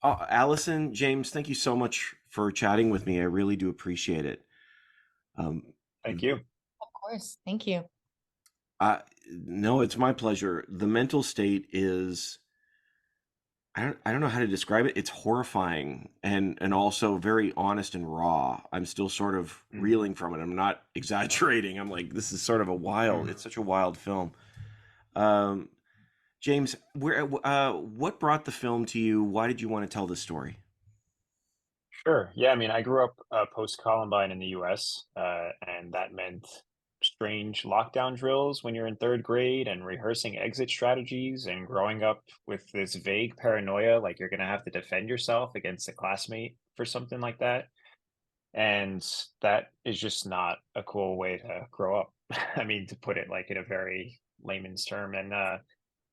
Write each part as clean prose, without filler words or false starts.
Allison, James, thank you so much for chatting with me. I really do appreciate it. Um, Thank you. Of course. Thank you. no, it's my pleasure. The mental state is, I don't know how to describe it. It's horrifying and also very honest and raw. I'm still sort of Mm, reeling from it. I'm not exaggerating. I'm like, this is sort of mm. it's such a wild film. Um, James, what brought the film to you? Why did you want to tell this story? Sure. Yeah, I mean, I grew up post-Columbine in the US, and that meant strange lockdown drills when you're in third grade and rehearsing exit strategies and growing up with this vague paranoia, like you're going to have to defend yourself against a classmate for something like that. And that is just not a cool way to grow up. I mean, to put it like in a very layman's term. And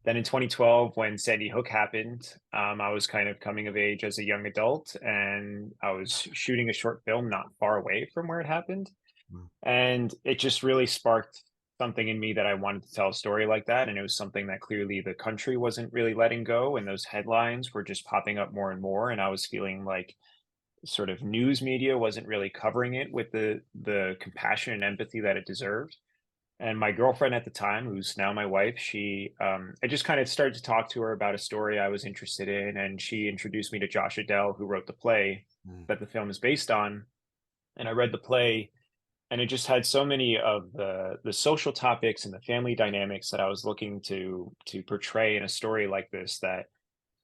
then in 2012, when Sandy Hook happened, I was kind of coming of age as a young adult, and I was shooting a short film not far away from where it happened. Mm. And it just really sparked something in me that I wanted to tell a story like that. And it was something that clearly the country wasn't really letting go. And those headlines were just popping up more and more. And I was feeling like sort of news media wasn't really covering it with the compassion and empathy that it deserved. And my girlfriend at the time, who's now my wife, I just kind of started to talk to her about a story I was interested in, and she introduced me to Josh Adele, who wrote the play Mm. that the film is based on. And I read the play, and it just had so many of the social topics and the family dynamics that I was looking to portray in a story like this. That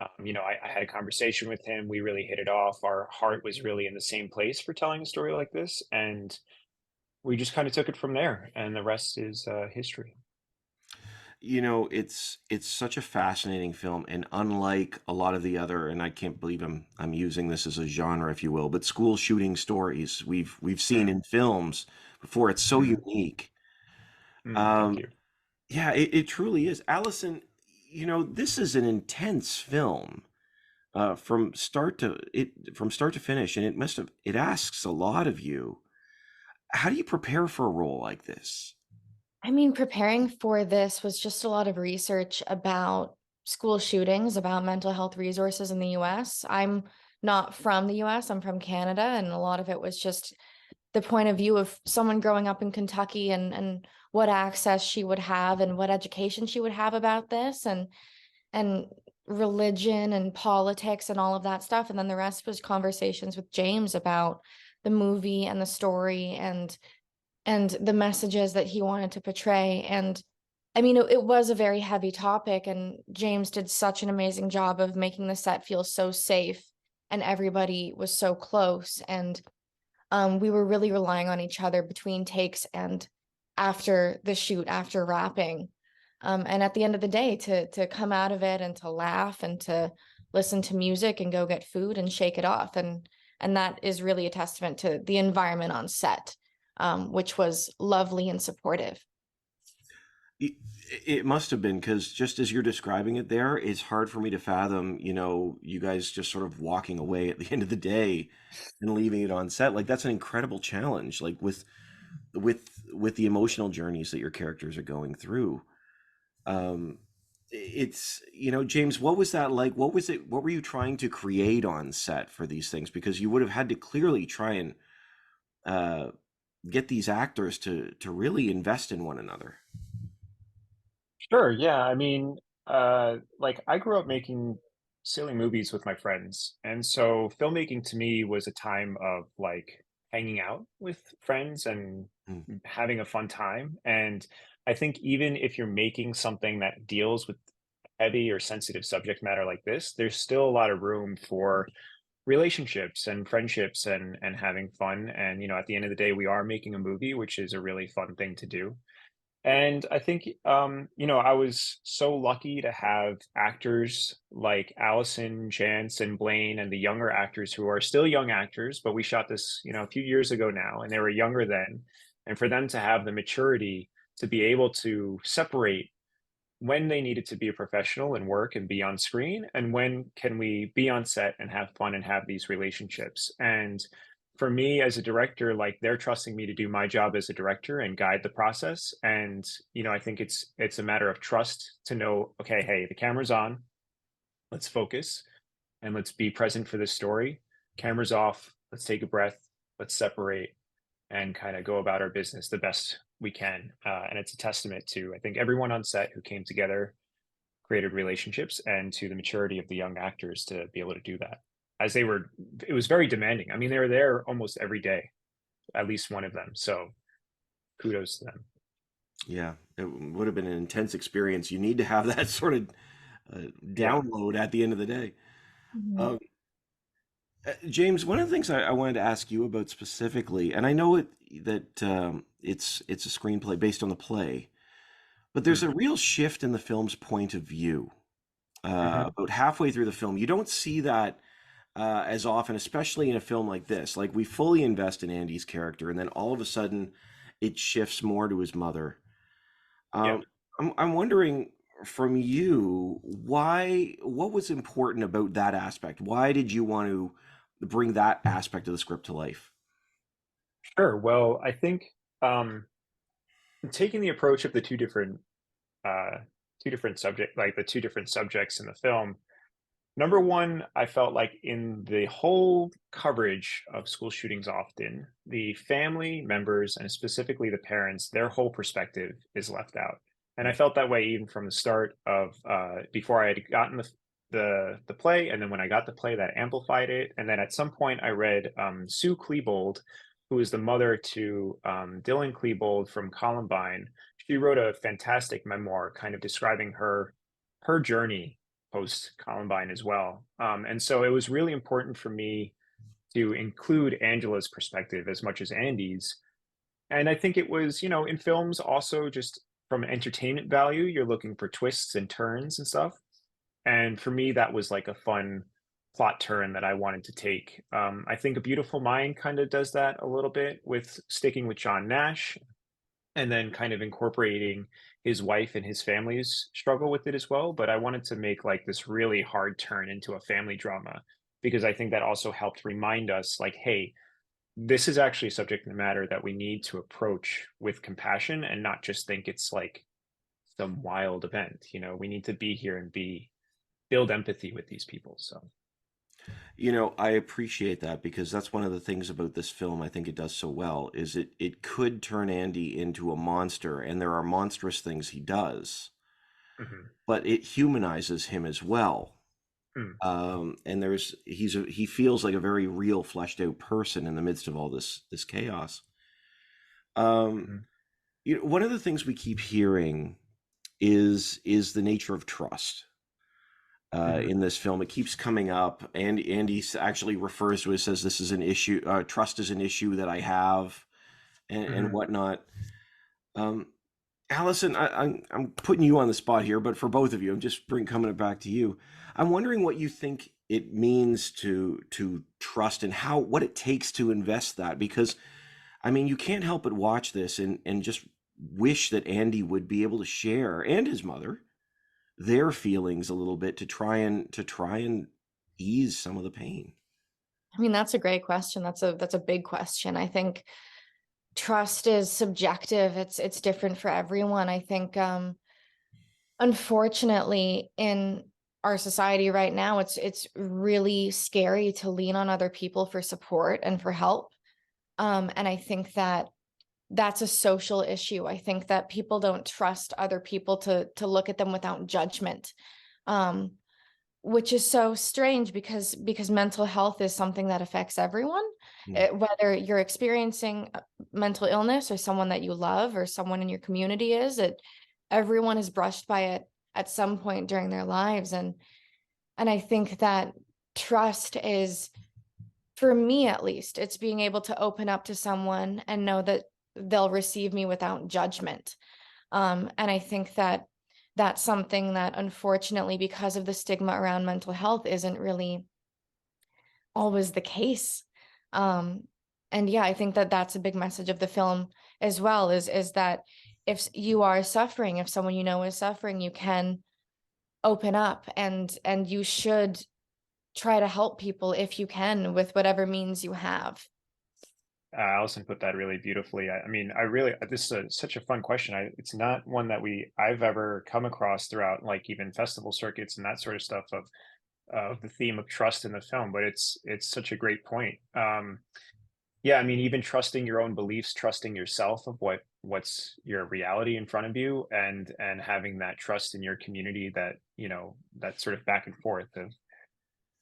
I had a conversation with him. We really hit it off. Our heart was really in the same place for telling a story like this, and we just kind of took it from there. And the rest is history. It's such a fascinating film, and unlike a lot of the other, and I can't believe I'm using this as a genre, if you will, but school shooting stories we've seen Mm, in films before. It's so mm, unique. thank Um, you. yeah, it truly is. Allison, this is an intense film from start to finish, and it asks a lot of you. How do you prepare for a role like this? I mean, preparing for this was just a lot of research about school shootings, about mental health resources in the US. I'm not from the US, I'm from Canada, and a lot of it was just the point of view of someone growing up in Kentucky and what access she would have and what education she would have about this and religion and politics and all of that stuff. And then the rest was conversations with James about the movie and the story and the messages that he wanted to portray. And I mean, it was a very heavy topic, and James did such an amazing job of making the set feel so safe, and everybody was so close. And we were really relying on each other between takes and after the shoot, after wrapping. And at the end of the day, to come out of it and to laugh and to listen to music and go get food and shake it off. And that is really a testament to the environment on set, which was lovely and supportive. It, it must have been because just as you're describing it there, it's hard for me to fathom, you guys just sort of walking away at the end of the day and leaving it on set. Like that's an incredible challenge, like with the emotional journeys that your characters are going through. Um, James, what was that like? What was it? What were you trying to create on set for these things? Because you would have had to clearly try and uh, get these actors to really invest in one another. Sure. Yeah. I mean, like I grew up making silly movies with my friends. And so filmmaking to me was a time of like hanging out with friends and Mm. having a fun time. And I think even if you're making something that deals with heavy or sensitive subject matter like this, there's still a lot of room for relationships and friendships and having fun. And, at the end of the day, we are making a movie, which is a really fun thing to do. And I think, I was so lucky to have actors like Allison, Jance, and Blaine, and the younger actors who are still young actors, but we shot this, a few years ago now, and they were younger then. And for them to have the maturity to be able to separate when they needed to be a professional and work and be on screen, and when can we be on set and have fun and have these relationships. And for me as a director, like they're trusting me to do my job as a director and guide the process. And I think it's a matter of trust to know, okay, hey, the camera's on, let's focus. and let's be present for this story. Cameras off, let's take a breath, let's separate and kind of go about our business the best we can. And it's a testament to, I think, everyone on set who came together, created relationships, and to the maturity of the young actors to be able to do that. As they were, it was very demanding. I mean, they were there almost every day, at least one of them. So kudos to them. Yeah, it would have been an intense experience. You need to have that sort of Yeah. download at the end of the day. Mhm. Um, James, one of the things I wanted to ask you about specifically, and I know that it's a screenplay based on the play, but there's Mm. a real shift in the film's point of view. Hmm. About halfway through the film, you don't see that as often, especially in a film like this. Like we fully invest in Andy's character, and then all of a sudden, it shifts more to his mother. Yeah. Um, I'm wondering from you what was important about that aspect? Why did you want to bring that aspect of the script to life? Sure. Well, I think um, taking the approach of the uh, the two different subjects in the film. Number one, I felt like in the whole coverage of school shootings, often the family members and specifically the parents, their whole perspective is left out. And I Mm, felt that way even from the start of before I had gotten the play, and then when I got the play, that amplified it. And then at some point, I read Sue Klebold, who is the mother to Dylan Klebold from Columbine. She wrote a fantastic memoir, kind of describing her journey post Columbine as well. And so it was really important for me to include Angela's perspective as much as Andy's. And I think it was, in films also just from entertainment value, you're looking for twists and turns and stuff. And for me, that was like a fun plot turn that I wanted to take. I think A Beautiful Mind kind of does that a little bit with sticking with John Nash and then kind of incorporating his wife and his family's struggle with it as well. But I wanted to make like this really hard turn into a family drama because I think that also helped remind us, like, hey, this is actually a subject matter that we need to approach with compassion and not just think it's like some wild event. We need to be here and build empathy with these people. So, I appreciate that because that's one of the things about this film I think it does so well is it could turn Andy into a monster, and there are monstrous things he does, mhm. but it humanizes him as well. Mm, And he feels like a very real, fleshed out person in the midst of all this chaos. Um, mhm, one of the things we keep hearing is the nature of trust mhm, in this film. It keeps coming up, and Andy actually refers to it, says this is an issue. Trust is an issue that I have, and mhm. whatnot. Um, Allison, I'm putting you on the spot here, but for both of you, I'm just coming it back to you. I'm wondering what you think it means to trust and what it takes to invest that, because I mean you can't help but watch this and just wish that Andy would be able to share, and his mother, their feelings a little bit to try and ease some of the pain. I mean, that's a great question. That's a big question. I think trust is subjective. It's different for everyone. I think unfortunately in our society right now, it's really scary to lean on other people for support and for help. And I think that that's a social issue. I think that people don't trust other people to look at them without judgment. Um, which is so strange because mental health is something that affects everyone. Mm, Whether you're experiencing mental illness or someone that you love or someone in your community everyone is brushed by it at some point during their lives. And I think that trust is, for me at least, it's being able to open up to someone and know that they'll receive me without judgment. And I think that that's something that unfortunately, because of the stigma around mental health, isn't really always the case. Um, and yeah, I think that that's a big message of the film as well, is that if you are suffering, if someone you know is suffering, you can open up and you should try to help people if you can with whatever means you have. Allison put that really beautifully. I mean, I really this is such a fun question. It's not one that I've ever come across throughout like even festival circuits and that sort of stuff. Of of the theme of trust in the film, but it's such a great point. Yeah, I mean, even trusting your own beliefs, trusting yourself of what's your reality in front of you, and having that trust in your community that, that sort of back and forth of,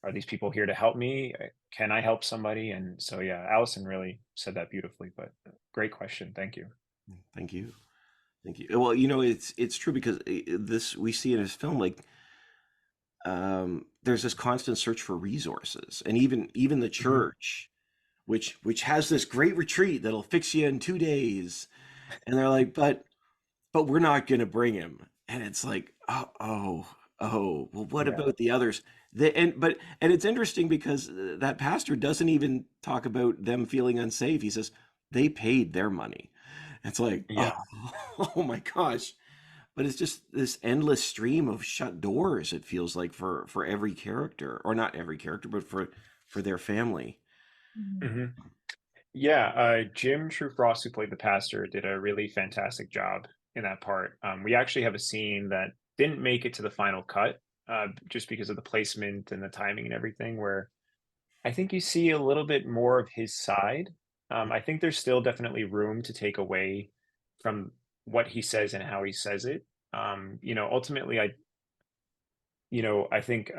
are these people here to help me? Can I help somebody? And so, yeah, Allison really said that beautifully, but great question. Thank you. Thank you. Thank you. Well, it's true because this we see in his film, like there's this constant search for resources, and even the Mhm. church, which has this great retreat that'll fix you in 2 days, and they're like, but we're not going to bring him, and it's like, oh, well, what Yeah. about the others? And it's interesting because that pastor doesn't even talk about them feeling unsafe. He says they paid their money. It's like, oh, Yeah. oh my gosh. But it's just this endless stream of shut doors, it feels like, for every character, or not every character, but for their family. Mhm. Hmm. Yeah. Jim True Frost, who played the pastor, did a really fantastic job in that part. We actually have a scene that didn't make it to the final cut, just because of the placement and the timing and everything, where I think you see a little bit more of his side. I think there's still definitely room to take away from what he says and how he says it. Ultimately, I think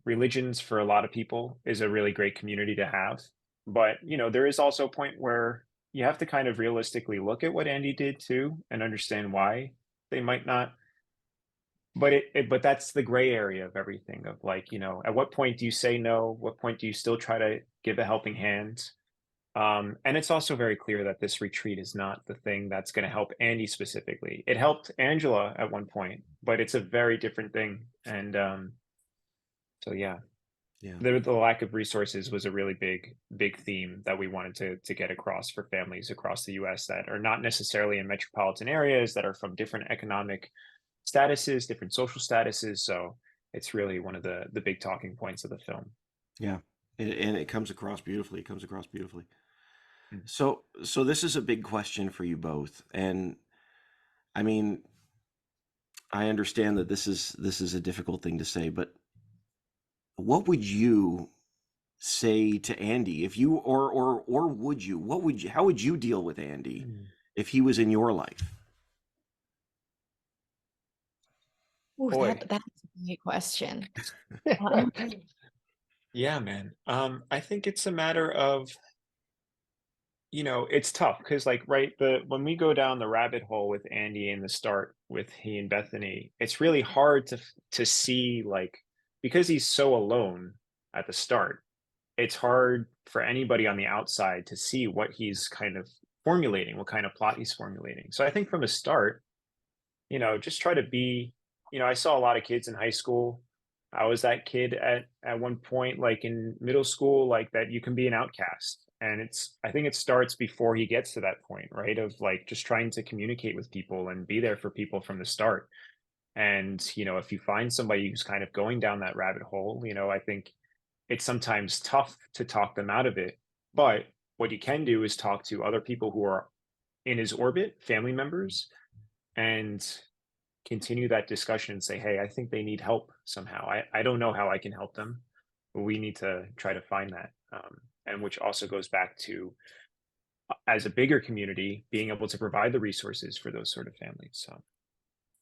religions for a lot of people is a really great community to have. But, there is also a point where you have to kind of realistically look at what Andy did too and understand why they might not. But that's the gray area of everything of, like, at what point do you say no? What point do you still try to give a helping hand? And it's also very clear that this retreat is not the thing that's going to help Andy specifically. It helped Angela at one point, but it's a very different thing. And so, yeah, Yeah. the lack of resources was a really big theme that we wanted to get across for families across the U.S. that are not necessarily in metropolitan areas, that are from different economic statuses, different social statuses. So it's really one of the big talking points of the film. Yeah. And it comes across beautifully. It comes across beautifully. Mm. So this is a big question for you both. And I mean, I understand that this is a difficult thing to say, but what would you say to Andy if you or would you? What would you how would you deal with Andy Mm. if he was in your life? Ooh, Boy. that's a great question. Um, Yeah, man. I think it's a matter of, it's tough because, like, right, the when we go down the rabbit hole with Andy in the start with he and Bethany, it's really hard to see, like, because he's so alone at the start. It's hard for anybody on the outside to see what he's kind of formulating, what kind of plot he's formulating. So I think from the start, just try to be, I saw a lot of kids in high school. I was that kid at one point, like in middle school, like that you can be an outcast. And I think it starts before he gets to that point, right? Of like just trying to communicate with people and be there for people from the start. And, if you find somebody who's kind of going down that rabbit hole, I think it's sometimes tough to talk them out of it. But what you can do is talk to other people who are in his orbit, family members, and continue that discussion and say, hey, I think they need help somehow. I don't know how I can help them, but we need to try to find that. And which also goes back to, as a bigger community, being able to provide the resources for those sort of families. So,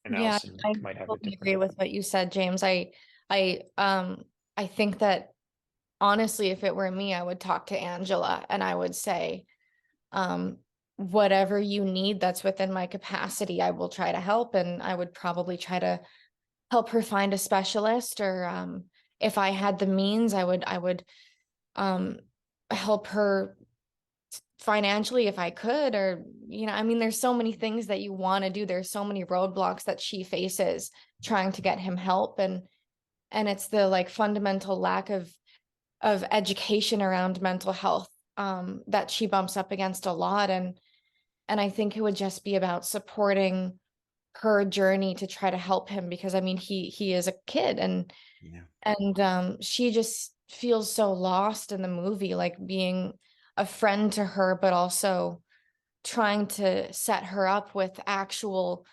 and yeah, Allison I might have a totally different. agree with what you said, James. I I think that honestly, if it were me, I would talk to Angela and I would say, um, whatever you need that's within my capacity, I will try to help. And I would probably try to help her find a specialist, or if I had the means, I would um help her financially if I could. Or I mean, there's so many things that you want to do. There's so many roadblocks that she faces trying to get him help. And it's the like fundamental lack of education around mental health that she bumps up against a lot. And I think it would just be about supporting her journey to try to help him, because I mean he is a kid. Yeah. And she just feels so lost in the movie, like being a friend to her, but also trying to set her up with actual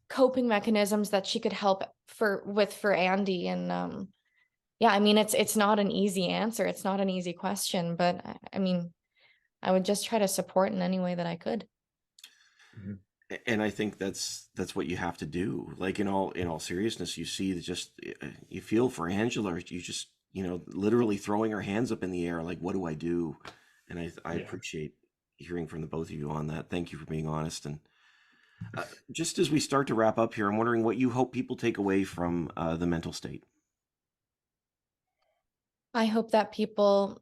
coping mechanisms that she could help for Andy. Yeah, I mean, it's not an easy answer. It's not an easy question, but I mean, I would just try to support in any way that I could. Mhm. And I think that's what you have to do. Like in all seriousness, you see that just you feel for Angela. You just literally throwing her hands up in the air, like what do I do? And I Yeah. appreciate hearing from the both of you on that. Thank you for being honest. And just as we start to wrap up here, I'm wondering what you hope people take away from the mental state. I hope that people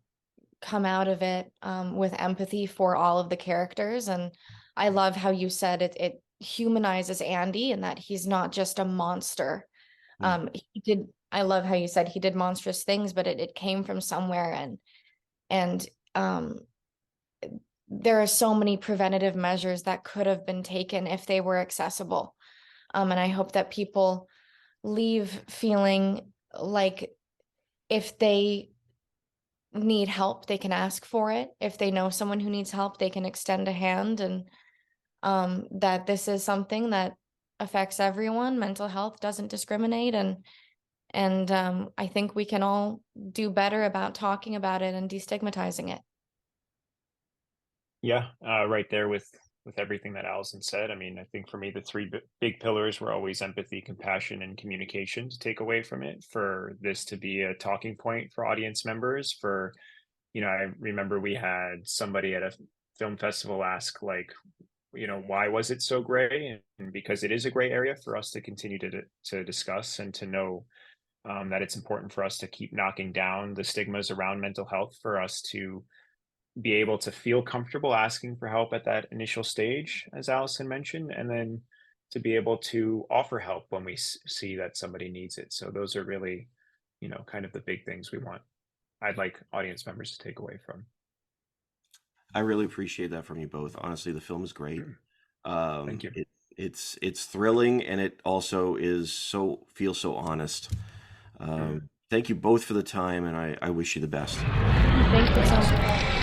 come out of it with empathy for all of the characters. And I love how you said it humanizes Andy and that he's not just a monster. Mm. I love how you said he did monstrous things, but it came from somewhere, and um there are so many preventative measures that could have been taken if they were accessible. And I hope that people leave feeling like if they need help, they can ask for it. If they know someone who needs help, they can extend a hand, and that this is something that affects everyone. Mental health doesn't discriminate, and I think we can all do better about talking about it and destigmatizing it. Yeah, right there with everything that Allison said. I mean, I think for me, the three big pillars were always empathy, compassion, and communication to take away from it. For this to be a talking point for audience members, for I remember we had somebody at a film festival ask, like, why was it so gray? And because it is a gray area for us to continue to discuss and to know that it's important for us to keep knocking down the stigmas around mental health, for us to be able to feel comfortable asking for help at that initial stage, as Allison mentioned, and then to be able to offer help when we see that somebody needs it. So those are really, kind of the big things I'd like audience members to take away from. I really appreciate that from you both. Honestly, the film is great. Thank you. It's thrilling, and it also feels so honest. Mm. Thank you both for the time, and I wish you the best. Thank you so much.